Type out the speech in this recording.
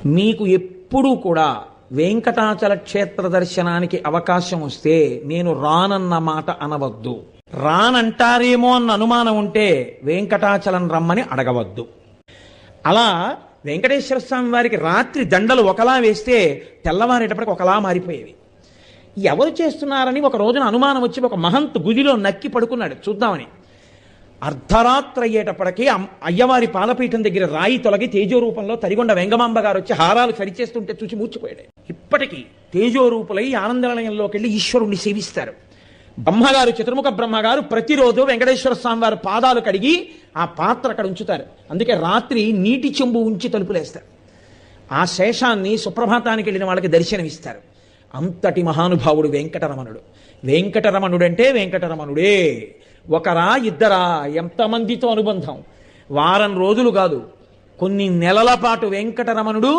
మీకు ఎప్పుడూ కూడా వెంకటాచల క్షేత్ర దర్శనానికి అవకాశం వస్తే నేను రానన్న మాట అనవద్దు. రానంటారేమో అన్న అనుమానం ఉంటే వెంకటాచలం రమ్మని అడగవద్దు. అలా వెంకటేశ్వర స్వామి వారికి రాత్రి దండలు ఒకలా వేస్తే తెల్లవారేటప్పటికి ఒకలా మారిపోయేవి. ఎవరు చేస్తున్నారని ఒక రోజున అనుమానం వచ్చి ఒక మహంత్ గుదిలో నక్కి పడుకున్నాడు చూద్దామని. అర్ధరాత్రి అయ్యేటప్పటికీ అయ్యవారి పాలపీఠం దగ్గర రాయి తొలగి తేజోరూపంలో తరిగొండ వెంగమాంబ గారు వచ్చి హారాలు సరిచేస్తుంటే చూసి మూర్చిపోయాడు. ఇప్పటికీ తేజోరూపులై ఆనందనిలయంలోకి వెళ్ళి ఈశ్వరుణ్ణి సేవిస్తారు. బ్రహ్మగారు, చతుర్ముఖ బ్రహ్మగారు ప్రతిరోజు వెంకటేశ్వర స్వామి వారి పాదాలు కడిగి ఆ పాత్ర అక్కడ ఉంచుతారు. అందుకే రాత్రి నీటి చెంబు ఉంచి తలుపులేస్తారు. ఆ శేషాన్ని సుప్రభాతానికి వెళ్ళిన వాళ్ళకి దర్శనమిస్తారు. అంతటి మహానుభావుడు వెంకటరమణుడు. వెంకటరమణుడు అంటే వెంకటరమణుడే. ఒకరా ఇద్దరా, ఎంతమందితో అనుబంధం. వారం రోజులు కాదు, కొన్ని నెలల పాటు వెంకటరమణుడు